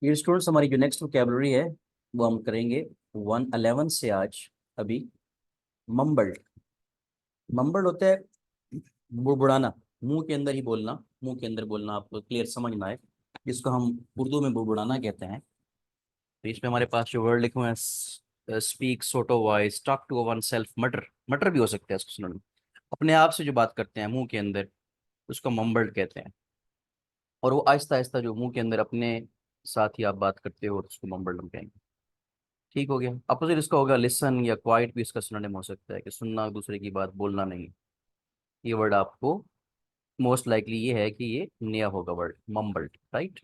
ये स्टूडेंट्स, हमारी जो नेक्स्ट वोकेबलरी है वो हम करेंगे 111 से आज। अभी मम्बल्ड। मम्बल्ड होता है बुड़बुड़ाना, मुंह के अंदर ही बोलना, मुंह के अंदर बोलना, आपको क्लियर समझ ना आए, जिसको हम उर्दू में बुड़बुड़ाना कहते हैं। तो इसमें हमारे पास जो वर्ड लिखे हुए हैं, speak sotto voice, talk to oneself, mutter, mutter भी हो सकता है इसको सुनने में। अपने आप से जो बात करते हैं मुंह के अंदर, उसको मम्बल्ड कहते हैं। और वो आहिस्ता आहिस्ता जो मुंह के अंदर अपने साथ ही आप बात करते हो, तो उसको मम्बल्ड हम कहेंगे। ठीक हो गया। अपोजिट इसका होगा लिसन या क्वाइट, भी इसका सिनोनिम हो सकता है कि सुनना, दूसरे की बात बोलना नहीं। ये वर्ड आपको मोस्ट लाइकली ये है कि ये नया होगा वर्ड मम्बल्ड, राइट।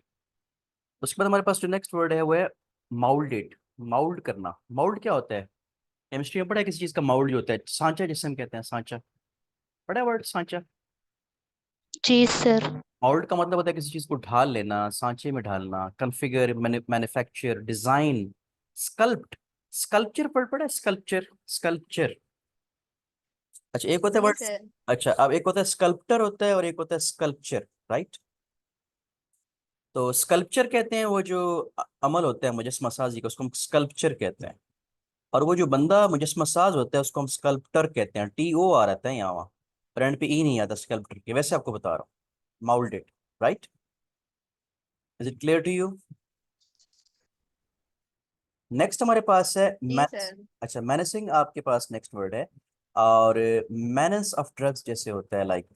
उसके बाद हमारे पास जो नेक्स्ट वर्ड है वो है माउल्डेड। माउल्ड करना। माउल्ड क्या होता है? केमिस्ट्री में पढ़ा है किसी चीज का माउल्ड जो होता है, सांचा जिसे हम कहते हैं, सांचा। पढ़ा है वर्ड सांचा? जी सर। माउल्ड का मतलब होता है किसी चीज को ढाल लेना, सांचे में ढालना, configure, manufacture, design, sculpt. Sculpture पढ़ा है? Sculpture, sculpture. अच्छा, एक होता है जी वर्ड। सर। अच्छा, अब एक होता है स्कल्प्टर होता है और एक होता है स्कल्पचर, राइट। तो स्कल्पचर कहते हैं वो जो अमल होता है मुजस्समा साजी का, उसको हम स्कल्पचर कहते हैं। और वो जो बंदा मुजस्समा साज होता है उसको हम स्कल्प्टर कहते हैं। TOR आता है यहाँ वहाँ, पर एंड पे ई नहीं आता स्कल्प्टर के। वैसे आपको बता रहा हूँ, moulded, right. Is it clear to you? Next हमारे पास है जी मैनस। सर। अच्छा, मैनसिंग आपके पास नेक्स्ट वर्ड है। और मैनस ऑफ ड्रग्स जैसे होता है, लाइक,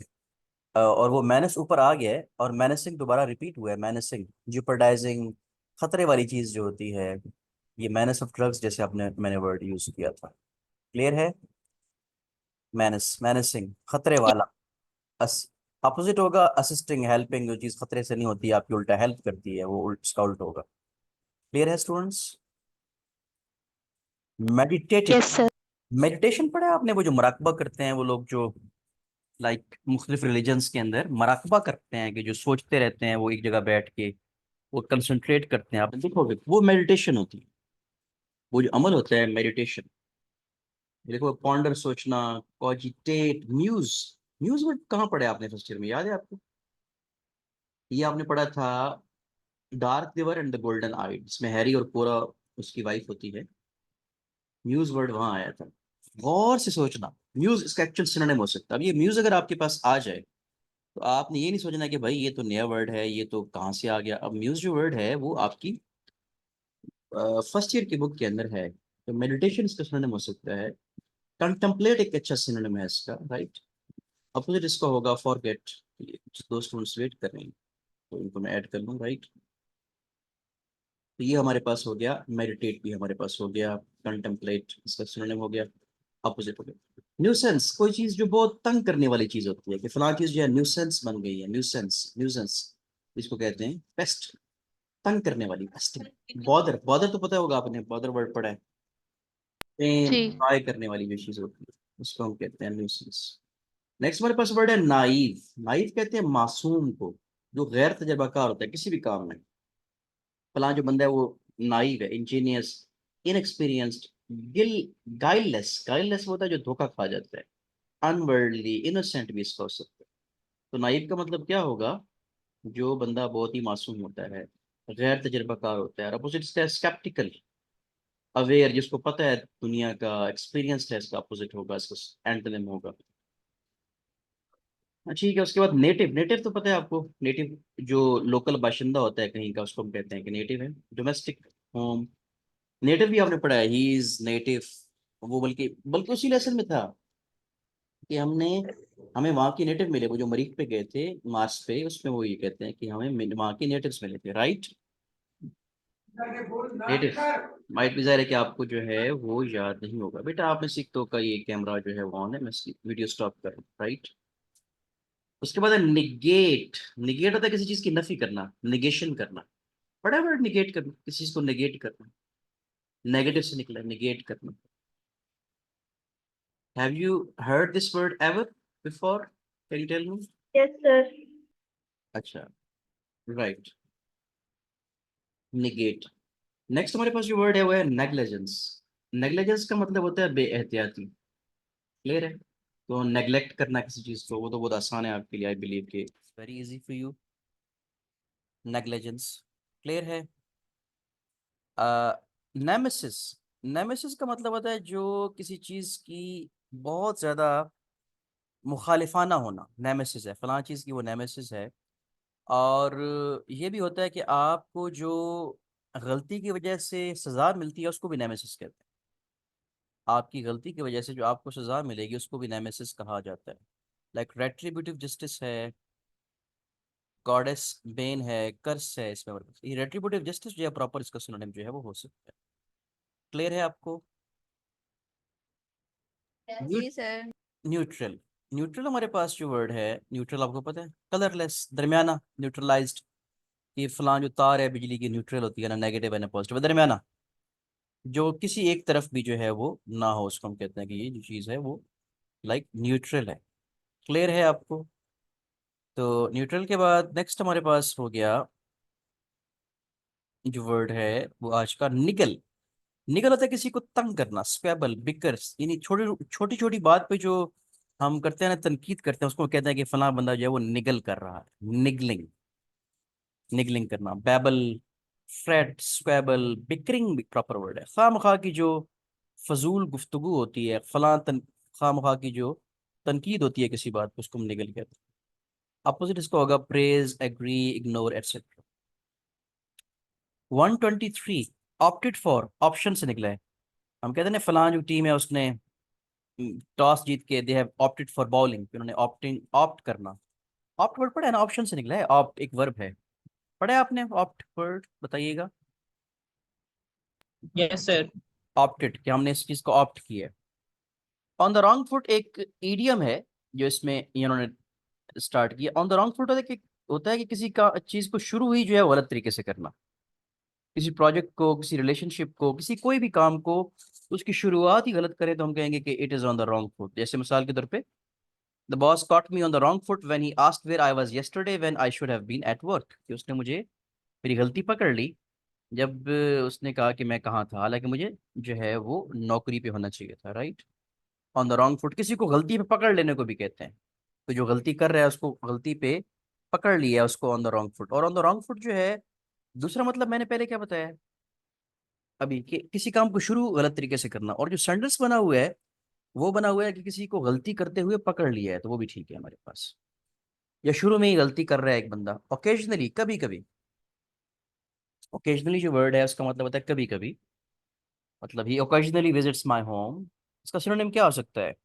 और वो मैनस ऊपर आ गया है और मैनसिंग दोबारा रिपीट हुआ है। मैनसिंग, जियोपर्डाइजिंग, खतरे वाली चीज जो होती है, ये मैनस ऑफ ड्रग्स जैसे आपने मैंने वर्ड यूज किया था। क्लियर है? मैनस, मैनसिंग, खतरे वाला। अस अपोजिट होगा असिस्टिंग, हेल्पिंग, जो चीज खतरे से नहीं होती आपकी उल्टा हेल्प करती है, वो उसका उल्ट होगा। क्लियर है students? Meditative. Yes sir. Meditation पढ़ा है आपने? वो जो मराकबा करते हैं वो लोग, जो लाइक मुख्तलिफ रिलीजन्स के अंदर मराकबा करते हैं, कि जो सोचते रहते हैं वो एक जगह बैठ के, वो कंसंट्रेट करते हैं, आप देखोगे वो मेडिटेशन होती है। वो जो अमल होता है मेडिटेशन। देखो, पॉन्डर, सोचना, कॉजिटेट, म्यूज। म्यूज वर्ड कहाँ पढ़े आपने फर्स्ट ईयर में, याद है आपको? ये आपने पढ़ा था dark river and the golden eyed, जिसमें हैरी और कोरा उसकी वाइफ होती है। म्यूज वर्ड वहां आया था। गौर से सोचना, म्यूज इसका एक्चुअल सिनोनिम हो सकता है। अब ये म्यूज अगर आपके पास आ जाए, तो आपने ये नहीं सोचना कि भाई ये तो नया वर्ड है, ये तो कहाँ से आ गया। अब म्यूज जो वर्ड है वो आपकी फर्स्ट ईयर की बुक के अंदर है। तो मेडिटेशन इसका सिनोनिम हो सकता है। कंtemplate एक अच्छा सिनोनिम है इसका, राइट। अपोजिट इसका होगा फॉरगेट। दो स्टूडेंट्स वेट कर रहे हैं, तो इनको मैं ऐड कर लूँ, राइट। तो ये हमारे पास हो गया, मेडिटेट भी हमारे पास हो गया, कंटेम्पलेट इसका सिनोनिम हो गया, अपोजिट हो गया। न्यूसेंस, कोई चीज जो बहुत तंग करने वाली चीज होती है, कि फलां चीज जो है न्यूसेंस बन गई है, न्यूसेंस, न्यूसेंस। इसको कहते हैं पेस्ट, तंग करने वाली, पेस्ट। बॉदर, बॉदर तो पता होगा आपने, बॉदर वर्ड पढ़ा है। पेन, जी। ट्राई करने वाली जो चीज होती है, उसको हम कहते हैं न्यूसेंस। नेक्स्ट हमारे पास वर्ड है नाइव। नाइव कहते हैं मासूम को, जो गैर तजर्बाकार होता है किसी भी काम में। फलां जो बंदा है वो नाइव है, इंजीनियस, इनएक्सपीरियंस्ड, गिल गाइललेस। गाइललेस होता है जो धोखा खा जाता है। अनवर्ल्डली, इनोसेंट भी इसका हो सकता है। तो नाइव का मतलब क्या होगा? जो बंदा बहुत ही मासूम होता है, गैर तजर्बाकार होता है। और अपोजिट इसका है स्केप्टिकल, अवेयर, जिसको पता है दुनिया का, एक्सपीरियंस्ड है, इसका अपोजिट होगा, इसका एंटोनिम होगा। हाँ, ठीक है। उसके बाद नेटिव। नेटिव तो पता है आपको, नेटिव जो लोकल बाशिंदा होता है कहीं का, उसको हम कहते हैं कि नेटिव है। Domestic home. नेटिव भी आपने पढ़ा है, ही इज नेटिव। वो बल्कि बल्कि उसी लेसन में था कि हमें वहाँ की नेटिव मिले। वो जो मरीख पे गए थे मार्स पे, उसमें वो ये कहते हैं कि हमें वहाँ की नेटिव्स मिले थे, राइट। नेटिव। माइट भी ज़ाहिर है कि आपको जो है वो याद नहीं होगा बेटा। आप में से एक तो का ये कैमरा जो है वो ऑन है, मैं इसकी वीडियो स्टॉप कर रहा हूँ, राइट। उसके बाद है निगेट। निगेट होता है किसी चीज की नफी करना, निगेशन करना। बड़ा वर्ड निगेट करना, किसी चीज को निगेट करना, नेगेटिव से निकला निगेट करना। Have you heard this word ever before? Can you tell me? Yes sir. अच्छा, राइट, निगेट। नेक्स्ट हमारे पास जो वर्ड है वो है नेग्लिजेंस। नेग्लिजेंस का मतलब होता है बेएहतियाती। क्लियर है? तो नेग्लेक्ट करना किसी चीज को, वो तो बहुत आसान है आपके लिए, आई बिलीव के very easy for you. Negligence, clear है? नेमेसिस, नेमेसिस का मतलब होता है जो किसी चीज की बहुत ज्यादा मुखालिफाना होना, नेमेसिस है, फलां चीज की वो नेमेसिस है। और ये भी होता है कि आपको जो गलती की वजह से सजा मिलती है उसको भी नेमेसिस कहते हैं। आपकी गलती की वजह से जो आपको सजा मिलेगी उसको भी नेमेसिस कहा जाता है। लाइक रेट्रीब्यूटिव जस्टिस है, गॉडेस बेन है, कर्स है, इसमें ये रेट्रीब्यूटिव जस्टिस जो है प्रॉपर इसका सिनोनिम जो है वो हो सकता है। क्लियर है आपको? जी सर। न्यूट्रल, न्यूट्रल हमारे पास जो वर्ड है न्यूट्रल आपको पता है, कलरलेस, दरमियाना, न्यूट्रलाइज्ड। ये फलां जो तार है बिजली की न्यूट्रल होती है ना, नेगेटिव है ना पॉजिटिव, दरमियाना, जो किसी एक तरफ भी जो है वो ना हो, उसको हम कहते हैं कि ये जो चीज़ है वो लाइक न्यूट्रल है। क्लियर है आपको? तो न्यूट्रल के बाद नेक्स्ट हमारे पास हो गया जो वर्ड है वो आज का निगल। निगल होता है किसी को तंग करना, स्क्वेबल, बिकर्स, यानी छोटी छोटी छोटी बात पे जो हम करते हैं ना, तनकीद करते हैं, उसको कहते हैं कि फलां बंदा जो है वो निगल कर रहा है, निगलिंग, निगलिंग करना। बैबल, फ्रेट, स्क्वेबल, बिकरिंग भी प्रॉपर वर्ड है। खामखा की जो फजूल गुफ्तगू होती है, खामखा की जो तनकीद होती है किसी बात पे, उसको हम निगल कहते हैं। अपोजिट इसका होगा praise, agree, ignore, etcetera. 123 opted for, option से निकला है। हम कहते हैं ना फलां जो टीम है उसने टॉस जीत के they have opted for bowling, उन्होंने ऑप्टिंग, ऑप्ट करना। ऑप्ट वर्ड पढ़ा है ना, ऑप्शन से निकला है, ऑप्ट एक वर्ब है। पढ़ा है आपने ऑप्ट वर्ड? बताइएगा। Yes sir. ऑप्टेड, कि हमने इस चीज को ऑप्ट किया है। ऑन द रॉन्ग फुट एक ईडियम है जो इसमें इन्होंने स्टार्ट किया। ऑन द रॉन्ग फुट होता है कि किसी का चीज को शुरू ही जो है वो गलत तरीके से करना। किसी प्रोजेक्ट को, किसी रिलेशनशिप को, किसी कोई भी काम को उसकी शुरुआत ही गलत करें तो हम कहेंगे कि it is on the wrong foot. जैसे मिसाल के तौर पे, the boss caught me on the wrong foot when he asked where I was yesterday when I should have been at work। कि उसने मुझे मेरी गलती पकड़ ली जब उसने कहा कि मैं कहाँ था, हालांकि मुझे जो है वो नौकरी पे होना चाहिए था, right. On the wrong foot किसी को गलती पे पकड़ लेने को भी कहते हैं। तो जो गलती कर रहा है उसको गलती पे पकड़ लिया है, उसको ऑन द रॉन्ग फुट। और ऑन द रॉन्ग फुट जो है दूसरा मतलब मैंने पहले क्या बताया अभी, कि किसी काम को शुरू गलत तरीके से करना। और जो सेंटेंस बना हुआ है वो बना हुआ है कि किसी को गलती करते हुए पकड़ लिया है, तो वो भी ठीक है हमारे पास। या शुरू में ही गलती कर रहा है एक बंदा, ओकेजनली, कभी कभी। ओकेजनली जो वर्ड है उसका मतलब होता है कभी कभी। मतलब ही ओकेजनली विजिट्स माय होम, इसका सिनोनिम क्या हो सकता है?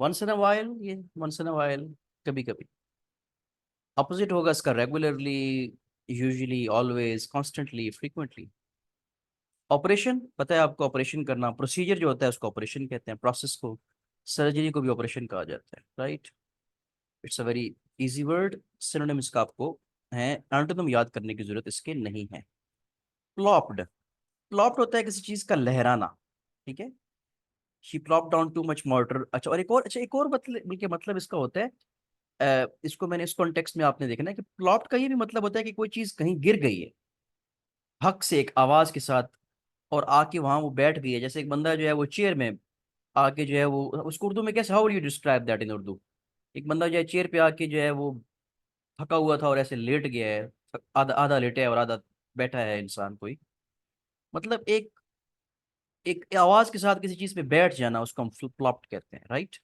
वंस इन अ वाइल, ये वंस इन अ वाइल, कभी कभी। अपोजिट होगा इसका regularly, usually, always, constantly, frequently. Operation पता है आपको, ऑपरेशन करना, प्रोसीजर जो होता है उसको ऑपरेशन कहते हैं, प्रोसेस को। सर्जरी को भी ऑपरेशन कहा जाता है, right. It's a very easy word. Synonym इसका आपको है, एंटोनिम याद करने की जरूरत इसके नहीं है। प्लॉप्ड, प्लॉप्ड होता है किसी चीज का लहराना, ठीक है। She plop down too much water. अच्छा, और एक और, अच्छा एक और मतलब, बल्कि मतलब इसका होता है इसको मैंने इस कॉन्टेक्स्ट में आपने देखना है कि प्लॉप्ड का ये भी मतलब होता है कि कोई चीज कहीं गिर गई है हक से, एक आवाज के साथ, और आके वहां वो बैठ गई है। जैसे एक बंदा जो है वो चेयर में आके जो है वो, उसको उर्दू में कैसे, how you describe that in Urdu? एक बंदा जो है चेयर पे आके जो है वो थका हुआ था और ऐसे लेट गया है, आधा आधा लेटा है और आधा बैठा है इंसान कोई। मतलब एक एक आवाज के साथ किसी चीज पे बैठ जाना, उसको हम फ्लॉप्ड कहते हैं, राइट।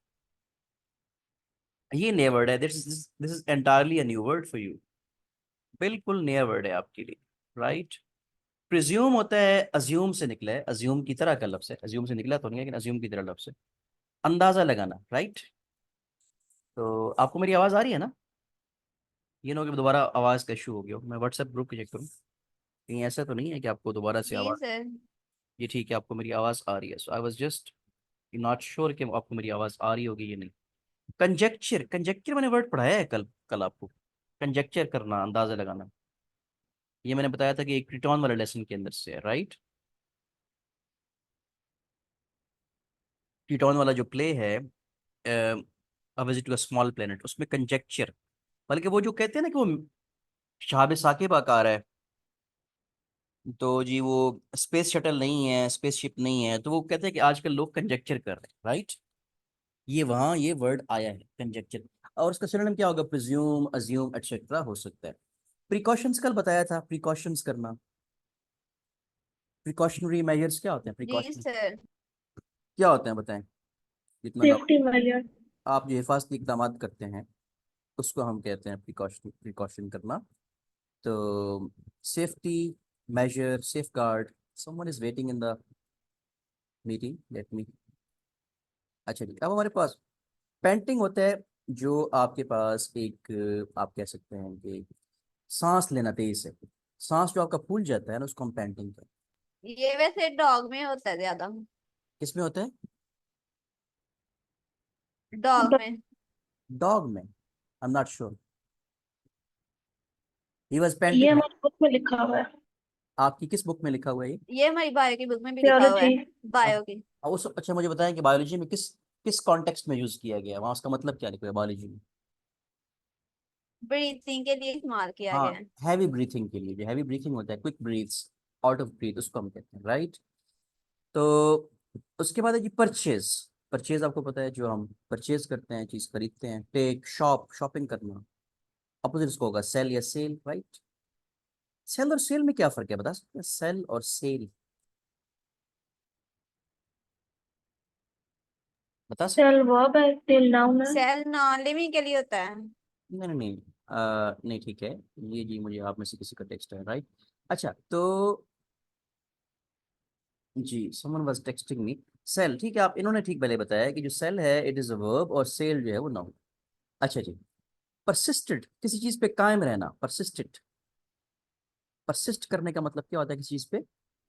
ये नया वर्ड है, this is entirely a new word for you. बिल्कुल नया वर्ड है आपके लिए, राइट। प्रिज्यूम होता है, अज्यूम से निकला है, अज्यूम की तरह का लफ्ज है, अज्यूम से निकला तो नहीं है लेकिन अज्यूम की तरह लफ्ज है। अंदाजा लगाना, राइट। तो आपको मेरी आवाज आ रही है ना? ये ना हो कि दोबारा आवाज का इशू हो गया हो। मैं व्हाट्सएप ग्रुप चेक करूँ, कहीं ऐसा तो नहीं है कि आपको दोबारा से जी आवाज। सर। ये ठीक है, आपको मेरी आवाज आ रही है। So I was just not sure कि आपको मेरी आवाज आ रही होगी या नहीं। कंजेक्चर, कंजेक्चर मैंने वर्ड पढ़ाया है कल कल आपको। कंजेक्चर करना, अंदाजा लगाना, ये मैंने बताया था कि एक क्रिटॉन वाले लेसन के अंदर से है, राइट। क्रिटॉन वाला जो प्ले है, a visit to a small planet, उसमें कंजेक्चर, बल्कि वो जो कहते हैं ना कि वो शहाब साकिब आकार है, तो जी वो स्पेस शटल नहीं है, स्पेसशिप नहीं है, तो वो कहते हैं कि आजकल लोग कंजेक्चर कर रहे हैं, राइट। ये वहाँ ये वर्ड आया है कंजेक्चर। और उसका सिनोनिम क्या होगा? प्रिज्यूम, अज्यूम, एटसेट्रा हो सकता है। प्रिकॉशंस कल बताया था, प्रिकॉशंस करना। प्रिकॉशनरी मेजर्स क्या होते हैं? जी प्रिकॉशन सर। क्या होते हैं बताएं, जितना ना सेफ्टी मेजर। आप जो हिफाजती इकदाम करते हैं उसको हम कहते हैं प्रिकॉशन, प्रिकॉशन करना। तो safety major, safe guard. Someone is waiting in the meeting, let me. अच्छा जी, अब हमारे पास पेंटिंग होता है, जो आपके पास एक आप कह सकते हैं कि सांस लेना तेज है, सांस जो आपका फूल जाता है ना, उसको हम पेंटिंग कहते हैं। ये वैसे डॉग में होता है ज्यादा। किसमें होता है? डॉग में। डॉग में? I am not sure. He was ये पेंटिंग। हमारी बुक में लिखा हुआ है, आपकी किस बुक में लिखा हुआ है ये? ये हमारी बायो की बुक में भी लिखा हुआ बायोलॉजी। है। बायो की। उस अच्छा मुझे बताएं कि बायोलॉजी में किस किस कॉन्टेक्स्ट में यूज किया गया, वहाँ उसका मतलब क्या लिखा है बायोलॉजी में? ब्रीथिंग के लिए इस्तेमाल किया हाँ, गया है। हैवी ब्रीथिंग के लिए, जो हैवी ब्रीथिंग होता है, quick breaths, out of breath, उसको हम कहते हैं, राइट। तो उसके बाद है जी परचेज। परचेज आपको पता है, जो हम परचेज करते हैं, चीज खरीदते हैं। टेक, शॉप, शॉपिंग करना। अपोजिट इसको होगा सेल या सेल, राइट। सेल और सेल में क्या फर्क है, बता सकते हैं? सेल और सेल बता सकते? सेल वर्ब है, टिल नाउन है। सेल नॉन लिविंग के लिए होता है। नहीं नहीं नहीं, नहीं ठीक है। ये जी मुझे आप में से किसी का टेक्स्ट है, राइट। अच्छा तो जी, someone was texting me. Cell, ठीक है, आप इन्होंने ठीक पहले बताया कि जो सेल है इट इज अ वर्ब और सेल जो है वो नाउन। अच्छा जी, परसिस्टेड, किसी चीज पे कायम रहना, परसिस्टेड। परसिस्ट करने का मतलब क्या होता है? किसी चीज पे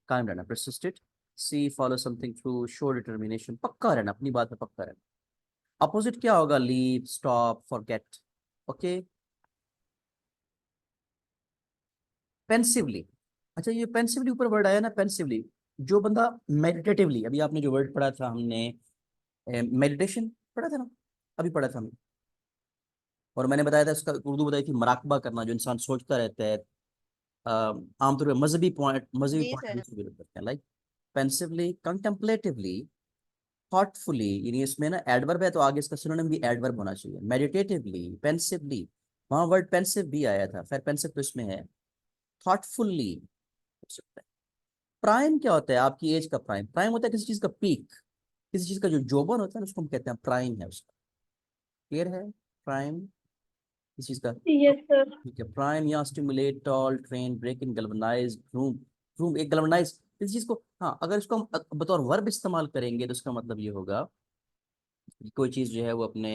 कायम रहना, persisted. See follow something through, show determination, पक्का रहना, अपनी बात पे पक्का रहना। अपोजिट क्या होगा? Leave, stop, forget. ओके, पेंसिवली। अच्छा, ये पेंसिवली ऊपर वर्ड आया ना, पेंसिवली। जो बंदा मेडिटेटिवली, अभी आपने जो वर्ड पढ़ा था हमने, मेडिटेशन पढ़ा था ना, अभी पढ़ा था हमने। और मैंने बताया था उसका उर्दू बताई थी, मराकबा करना, जो इंसान सोचता रहता है। आमतौर पर मजहबी जी पॉइंट सर। से भी करते हैं, लाइक पेंसिवली, कंटेम्पलेटिवली, थॉटफुली। यानी इसमें ना एडवर्ब है तो आगे इसका सिनोनिम भी एडवर्ब होना चाहिए। मेडिटेटिवली, पेंसिवली, वहाँ वर्ड पेंसिव भी आया था, फिर पेंसिव तो इसमें है। थॉटफुली हो सकता है। प्राइम क्या होता है? आपकी एज का प्राइम, प्राइम होता है किसी चीज का पीक, किसी चीज का जो जोबन होता है ना, उसको हम कहते हैं प्राइम है उसका। क्लियर है? प्राइम किसी चीज का, यस सर। ठीक है। प्राइम या stimulate, tall, train, break in, galvanise, groom. Groom एक गैल्वेनाइज किसी चीज को, हाँ अगर इसको हम बतौर वर्ब इस्तेमाल करेंगे तो उसका मतलब ये होगा कि कोई चीज जो है वो अपने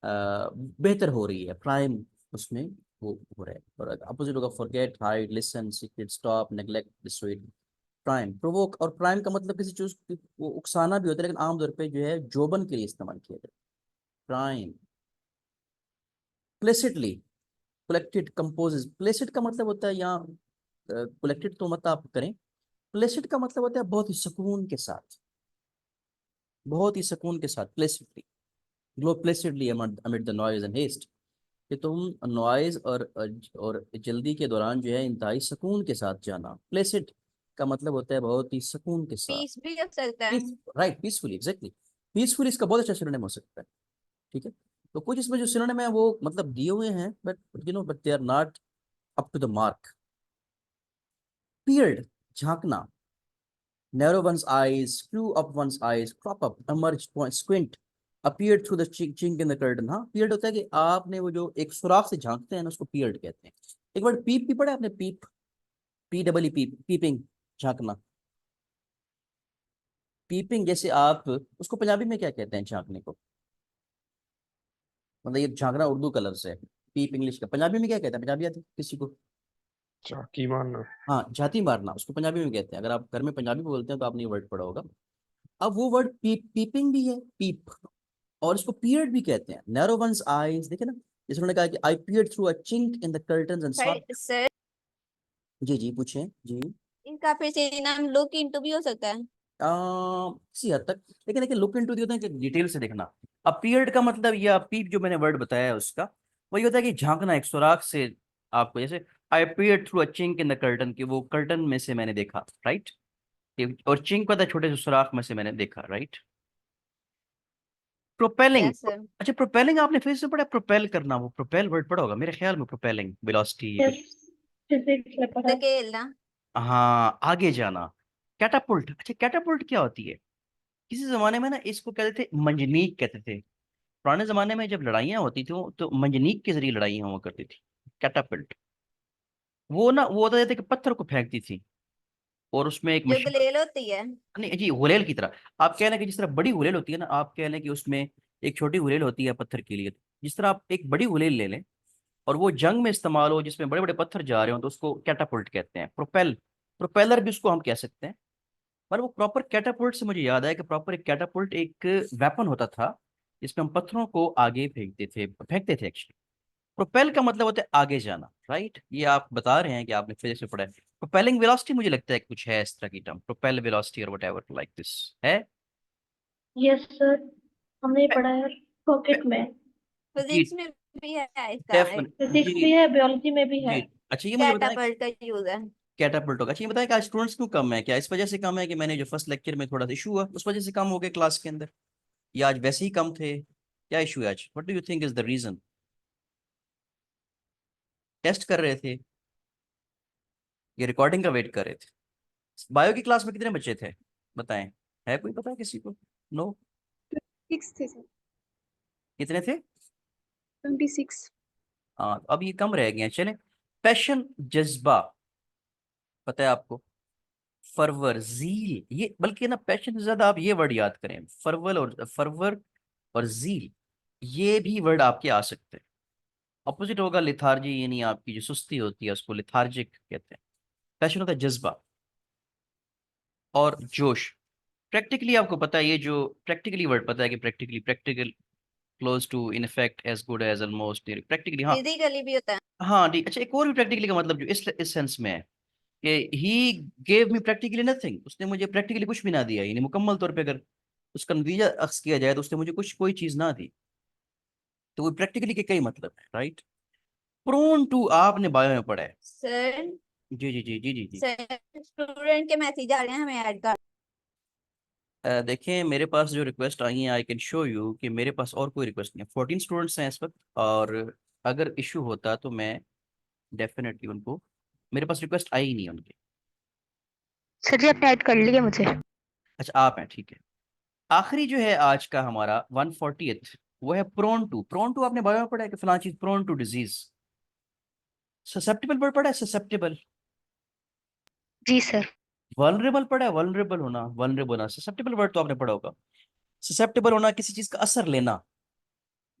बेहतर हो रही है, प्राइम उसमें वो हो रहा है। और अपोजिट होगा forget, hide, listen, secret, stop, neglect, decide. Prime, provoke, और प्राइम का मतलब किसी चीज को उकसाना भी होता है, लेकिन आमतौर पे जो है जोबन के लिए इस्तेमाल किया जाता है, prime. Placidly, collected, composes. Placid का मतलब होता है यहाँ, कलेक्टेड तो मत आप करें, प्लेसिड का मतलब होता है बहुत ही सुकून के साथ, बहुत ही सुकून के साथ, placidly. Glow placidly amid the noise and haste, कि तुम नॉइज और जल्दी के दौरान जो है इंतहाई सुकून के साथ जाना। प्लेसिड का मतलब होता है बहुत ही सुकून के साथ। पीस भी कर सकता है। Peace, right, peacefully, exactly. Peacefully इसका बहुत अच्छा सिनोनिम हो सकता है, ठीक है। तो कुछ इसमें जो सिनोनिम है वो मतलब दिए हुए हैं, but they are not up to the mark. Peered, झांकना। Narrow one's eyes, screw up one's eyes, crop up, emerge, point, squint, appeared through the chink in the curtain। हाँ, पीयर्ड होता है कि आपने वो जो एक सुराख से झांकते हैं ना, उसको पीयर्ड कहते हैं। एक बार पीप भी पढ़ा है आपने? पीप, पी डबल ई, पीप, पीपिंग, झांकना। पीपिंग, जैसे आप उसको पंजाबी में क्या कहते हैं झांकने को? मतलब ये झांकना उर्दू कलर से है, पीप इंग्लिश का, पंजाबी में क्या कहते हैं? पंजाबी आती है किसी को? झांकी मारना। हाँ, झाती मारना, उसको पंजाबी में कहते हैं। अगर आप घर में पंजाबी बोलते हैं तो आपने ये वर्ड पढ़ा होगा। अब वो वर्ड पीपिंग भी है, पीप, और इसको पीरियड भी कहते हैं। नैरो वंस आईज, देखे ना, जैसे उन्होंने कहा कि I peered through a chink in the curtains and saw. Sir ji जी पूछें जी। इसका फिर से नाम लुक इनटू भी हो सकता है। किसी हद तक, लेकिन देखिए लुक इनटू होता है कि डिटेल से देखना। अपीयर्ड का मतलब, या पीप जो मैंने वर्ड बताया है उसका, वही होता है कि झांकना एक सुराख से आपको, जैसे I peered through a chink in the curtain, कि वो कर्टन में से मैंने देखा, राइट। और चिंक पता है, छोटे से सुराख में से मैंने देखा, राइट। प्रोपेलिंग। Yes sir. अच्छा, प्रोपेलिंग आपने फिर से पढ़ा? प्रोपेल करना, वो प्रोपेल वर्ड पढ़ा होगा मेरे ख्याल में, प्रोपेलिंग, वेलोसिटी कुछ। यस, फिजिक्स में पढ़ा। धकेलना। हाँ, आगे जाना। कैटापुल्ट, अच्छा कैटापुल्ट क्या होती है? किसी जमाने में ना इसको कहते थे मंजनीक कहते थे। पुराने जमाने में जब लड़ाइयाँ होती थी तो मंजनीक के जरिए लड़ाइयाँ हुआ करती थी। कैटापल्ट वो ना वो होता था कि पत्थर को फेंकती थी और उसमें एक जो मशीन, गुलेल होती है। नहीं जी गुलेल की तरह। आप कह लें कि जिस तरह बड़ी गुलेल होती है ना, आप कह लें कि उसमें एक छोटी गुलेल होती है पत्थर के लिए। जिस तरह आप एक बड़ी गुलेल ले लें और वो जंग में इस्तेमाल हो जिसमें बड़े बड़े पत्थर जा रहे हो तो उसको कैटापुल्ट कहते हैं। प्रोपेलर भी उसको हम कह सकते हैं। पर वो प्रॉपर कैटापुल्ट से मुझे याद आया कि प्रॉपर एक कैटापुल्ट एक वेपन होता था जिसमें हम पत्थरों को आगे फेंकते थे एक्चुअली। प्रोपेल का मतलब होता है आगे जाना, राइट? ये आप बता रहे हैं कि आपने फिजिक्स में पढ़ा है। प्रोपेलिंग वेलोसिटी मुझे लगता है कि कुछ है इस तरह की टर्म, प्रोपेल वेलोसिटी और व्हाटएवर लाइक दिस है। यस सर, हमने पढ़ा है पे- पॉकेट में। जी फिजिक्स में भी है इसका एक डेफिनेट फिजिक्स जी भी है, बायोलॉजी में भी है। जी। अच्छा ये मुझे बताएं कैटापल्ट का यूज है। कैटापल्ट होगा। अच्छा ये बताएं कि आज स्टूडेंट्स क्यों कम है? क्या इस वजह से कम है कि मैंने जो फर्स्ट लेक्चर में थोड़ा सा इशू हुआ उस वजह से कम हो गए क्लास के अंदर, या आज वैसे ही कम थे? क्या इशू है आज? What do you think is the reason? Test कर रहे थे? ये रिकॉर्डिंग का वेट कर रहे थे? बायो की क्लास में कितने बच्चे थे बताएं? है कोई पता किसी को? नो? 6 थे सर। कितने थे? 26। हाँ अब ये कम रह गए हैं। चलें, पैशन जज्बा पता है आपको? फरवर जील, ये बल्कि ना पैशन से ज्यादा आप ये वर्ड याद करें, फरवर और जील, ये भी वर्ड आपके आ सकते हैं। अपोजिट होगा लिथार्जी, यानी आपकी जो सुस्ती होती है उसको लिथार्जिक कहते हैं। पैशन होता है जज्बा और जोश। प्रैक्टिकली आपको पता है, ये जो प्रैक्टिकली वर्ड पता है कि practical close to in effect as good as almost practically. हाँ फिजिकली भी होता है। हाँ ठीक। अच्छा एक और भी प्रैक्टिकली का मतलब जो इस सेंस में है कि he gave me practically nothing, उसने मुझे प्रैक्टिकली कुछ भी ना दिया, यानी मुकम्मल तौर पे अगर उसका नतीजा अख्स किया जाए तो उसने मुझे कोई चीज ना दी। तो वो प्रैक्टिकली के कई मतलब है, राइट? प्रोन टू आपने बायो में पढ़ा है। सर जी जी जी जी जी जी। सर स्टूडेंट के मैसेज आ रहे हैं, हमें ऐड कर। देखें मेरे पास जो रिक्वेस्ट आई हैं आई कैन शो यू कि मेरे पास और कोई रिक्वेस्ट नहीं है। 14 स्टूडेंट्स हैं इस वक्त, और अगर इशू होता तो मैं डेफिनेटली उनको, मेरे पास रिक्वेस्ट आई ही नहीं है उनकी। सर जी आपने ऐड कर लिया मुझे। अच्छा आप हैं, ठीक है। आखिरी जो है आज का हमारा 140th, वो है प्रोन टू आपने बायो में पढ़ा है कि फलां चीज prone to disease. Susceptible word पढ़ा है, ससेप्टेबल। जी सर। वल्नरेबल पढ़ा है, वल्नरेबल होना। ससेप्टेबल वर्ड तो आपने पढ़ा होगा। ससेप्टेबल होना, किसी चीज का असर लेना।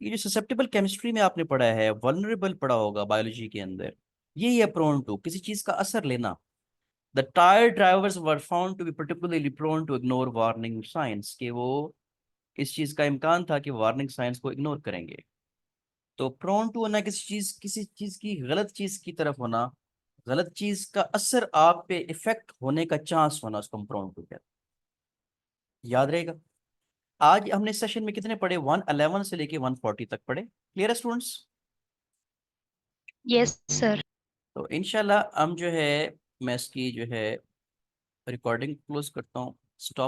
ये जो ससेप्टेबल केमिस्ट्री में आपने पढ़ा है, वल्नरेबल पढ़ा होगा बायोलॉजी के अंदर। ये है प्रोन टू, किसी चीज का असर लेना। The tired drivers were found to be particularly prone to ignore warning signs, कि वो इस चीज का इम्कान था कि वार्निंग साइंस को इग्नोर करेंगे। तो प्रोन टू होना किसी चीज की, गलत चीज की तरफ होना, गलत चीज का असर आप पे इफेक्ट होने का चांस होना, उसको हम प्रोन टू कहते हैं। याद रहेगा। आज हमने सेशन में कितने पढ़े? 111 से लेके 140 तक पढ़े। क्लियर है स्टूडेंट्स? Yes sir. तो इंशाल्लाह हम जो है मैं इसकी जो है रिकॉर्डिंग क्लोज करता हूँ, स्टॉप।